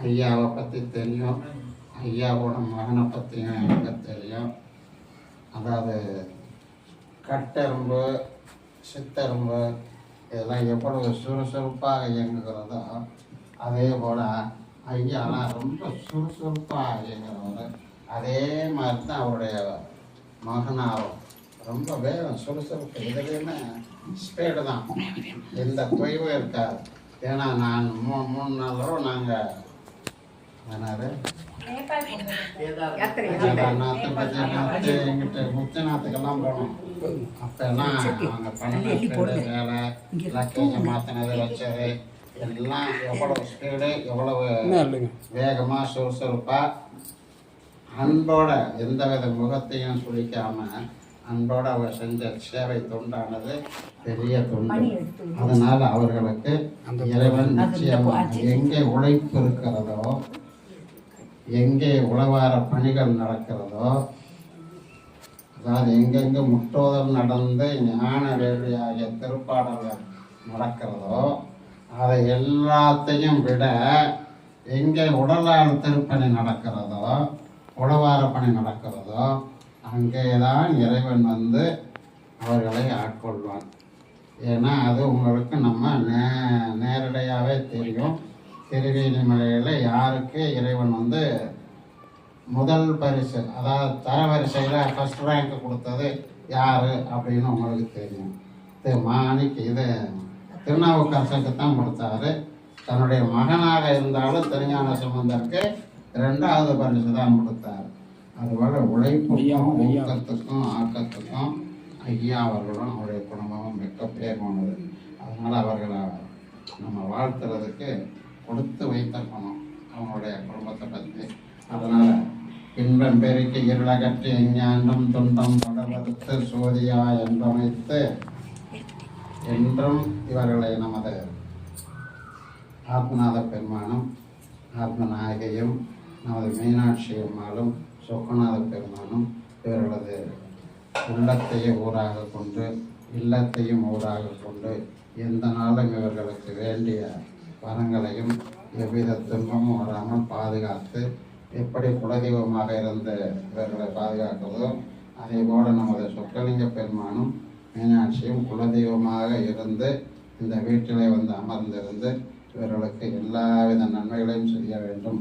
ஐயாவை பற்றி தெரியும், ஐயாவோட மகனை பற்றியும் எனக்கு தெரியும். அதாவது கட்டெரும்பு, சித்தெரும்பு இதெல்லாம் எவ்வளவு சுறுசுறுப்பாக இயங்குகிறதோ அதே போல் ஐயாலாம் ரொம்ப சுறுசுறுப்பாக இயங்குகிறவர். அதே மாதிரி தான் அவருடைய மகனாகும். ரொம்ப வேகம், சுறுசுறுப்பு, இதுலேயுமே ஸ்பீடு தான், எந்த தொய்வும் இருக்காது. ஏன்னா நான் மூணு நாள் தடவை நாங்கள் எங்கிட்ட முத்திநாத்துக்கெல்லாம் போனோம். அப்பெல்லாம் அவங்க பண்ண வேலை, லக்கேஜை மாற்றினது, வச்சது எல்லாம் எவ்வளவு ஸ்பீடு, எவ்வளவு வேகமாக, சுறுசுறுப்பாக, அன்போட எந்தவித முகத்தையும் சுழிக்காம அன்போடு அவர் செஞ்ச சேவை தொண்டானது பெரிய தொண்டு. அதனால் அவர்களுக்கு இறைவன் நிச்சயமாக எங்கே உழைப்பு இருக்கிறதோ, எங்கே உழவார பணிகள் நடக்கிறதோ, அதாவது எங்கெங்கே முற்றோதல் நடந்து ஞான வேள்வியாகிய திருப்பாடல்கள் நடக்கிறதோ அதை எல்லாத்தையும் விட எங்கே உடலால் திருப்பணி நடக்கிறதோ, உழவார பணி நடக்கிறதோ அங்கேதான் இறைவன் வந்து அவர்களை ஆட்கொள்வான். ஏன்னா அது உங்களுக்கு நம்ம நேரடியாகவே தெரியும். திருவேணிமலையில் யாருக்கு இறைவன் வந்து முதல் பரிசு, அதாவது தரவரிசையில் ஃபஸ்ட் ரேங்க் கொடுத்தது யார் அப்படின்னு உங்களுக்கு தெரியும். இது திருநாவுக்கரசுக்கு தான் கொடுத்தாரு. தன்னுடைய மகனாக இருந்தாலும் திருஞான சம்பந்தருக்கு 2வது பரிசு தான் கொடுத்தார். அதுபோல் உழைப்புக்கும் ஊக்கத்துக்கும் ஆக்கத்துக்கும் ஐயா அவர்களும் அவருடைய குடும்பமும் மிக்க பேர் போனது. அதனால் அவர்களை நம்ம வாழ்த்துறதுக்கு கொடுத்து வைத்திருக்கணும் அவங்களுடைய குடும்பத்தை பற்றி. அதனால் இன்பம் பெருக்கி இருளகற்றி எஞ்ஞாண்டும் துன்பம் தொடர்வதற்கு சோதியா என்பமைத்து என்றும் இவர்களை நமது ஆத்மநாத பெருமானும் ஆத்மநாயகியும் நமது மீனாட்சி அம்மாளும் சொக்கநாத பெருமானும் இவர்களது உள்ளத்தையும் ஊராக கொண்டு இல்லத்தையும் ஊராக கொண்டு எந்த நாளும் இவர்களுக்கு வேண்டிய வரங்களையும் எவ்வித துன்பமும் வராமல் பாதுகாத்து, எப்படி குலதெய்வமாக இருந்து இவர்களை பாதுகாக்கிறதோ அதே போல் நமது சொக்கலிங்க பெருமானும் மீனாட்சியும் குலதெய்வமாக இருந்து இந்த வீட்டிலே வந்து அமர்ந்திருந்து இவர்களுக்கு எல்லாவித நன்மைகளையும் செய்ய வேண்டும்,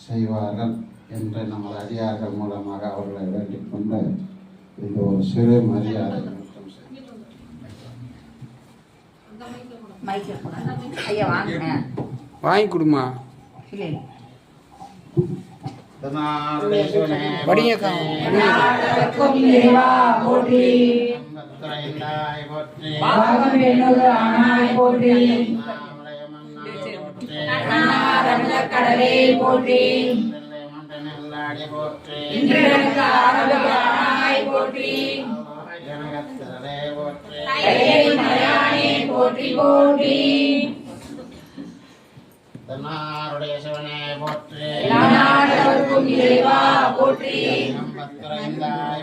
செய்வார்கள் என்று நமது அடியார்கள் மூலமாக அவர்களை வேண்டிக் கொண்டு இந்த ஒரு சிறு மரியாதை மட்டும் வாங்கி கொடுமா. கடலே போற்றி, போற்றி போற்றி தன்னாருடைய சிவனே போற்றி, இறைவா போற்றி,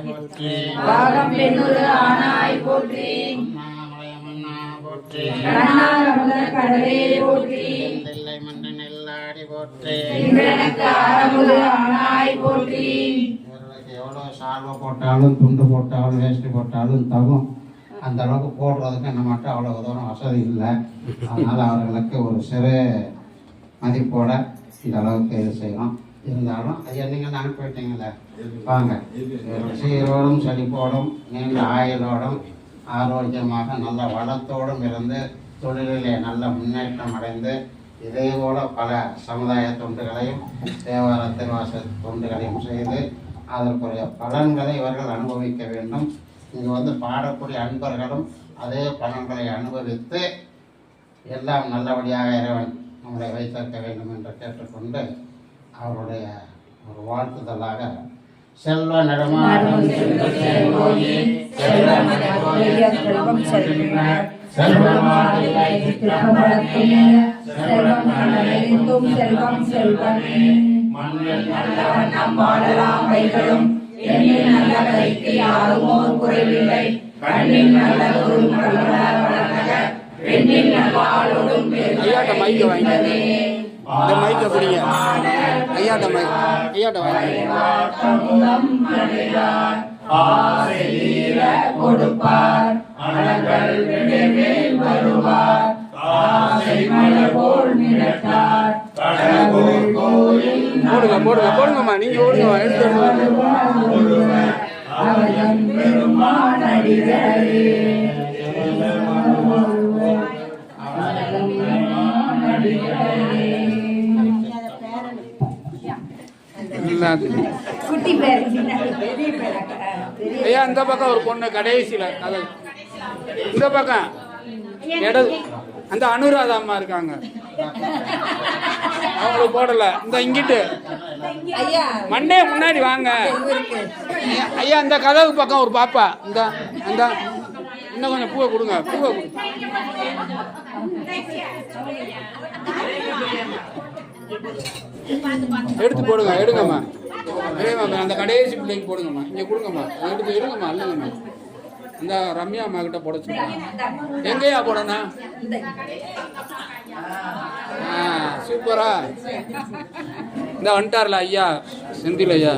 போற்றி, பாகம் பெண்ணொரு ஆனாய் போற்றி, போற்றி, கடலே போற்றி, மன்னன் நெல்லாடி போற்றி, ஆரமுது ஆனாய் போற்றி. எவ்வளோ சால்வை போட்டாலும் துண்டு போட்டாலும் வேஷ்டி போட்டாலும் தகும். அந்த அளவுக்கு போடுறதுக்கு நம்மகிட்ட அவ்வளோ தூரம் வசதி இல்லை. அதனால் அவர்களுக்கு ஒரு சிறு மதிப்போட இந்த அளவுக்கு இது செய்யணும். இருந்தாலும் ஐயா நீங்கள் தான் போயிட்டீங்களே, வாங்க. சீரோடும் செழிப்போடும் நீண்ட ஆயுளோடும் ஆரோக்கியமாக நல்ல வளத்தோடும் இருந்து தொழிலிலே நல்ல முன்னேற்றம் அடைந்து இதே போல பல சமுதாய தொண்டுகளையும் தேவார திருவாச தொண்டுகளையும் செய்து அதற்குரிய பலன்களை இவர்கள் அனுபவிக்க வேண்டும். இங்கு வந்து பாடக்கூடிய அன்பர்களும் அதே பலன்களை அனுபவித்து எல்லாம் நல்லபடியாக இறைவன் நம்மளை வைத்திருக்க வேண்டும் என்று கேட்டுக்கொண்டு அவருடைய ஒரு வாழ்த்துதலாக செல்வ நடமாடும் இந்த மைக் அப்படிங்க ஐயாட்ட மைக் ஐயாட்ட வாங்க தமுதம் மனிதார் ஆசை தீர கொடுப்பார் அழகல் விடைமேல் வருவார் ஆசை மலர் போல் நினைத்தார் கடவுள் கோயில் போடுங்கம்மா நீங்க ஓடுங்கம்மா எடுத்து அவன் பெருமான் அடிகளே குட்டி பேர் பெரிய பேர் ஐயா இந்த பக்கம் ஒரு பொண்ணு கடைசியில அது இந்த பக்கம் இடது அந்த அனுராதா அம்மா இருக்காங்க அவங்களுக்கு போடல இந்த இங்கிட்டு மண்டே முன்னாடி வாங்க ஐயா இந்த கதவு பக்கம் ஒரு பாப்பா இந்த அந்த இன்னும் கொஞ்சம் பூவை கொடுங்க பூவை கொடுங்க எடுத்து போடுங்க எடுங்கம்மா அந்த கடைசி பிள்ளைக்கு போடுங்கம்மா இங்கே கொடுங்கம்மா எடுத்து எடுங்கம்மா இல்லைங்கம்மா இந்த ரம்யா அம்மா கிட்ட போட சொல்லுங்க எங்கேயா போடணும் சூப்பரா இந்த வந்துட்டார்ல ஐயா செந்தில் ஐயா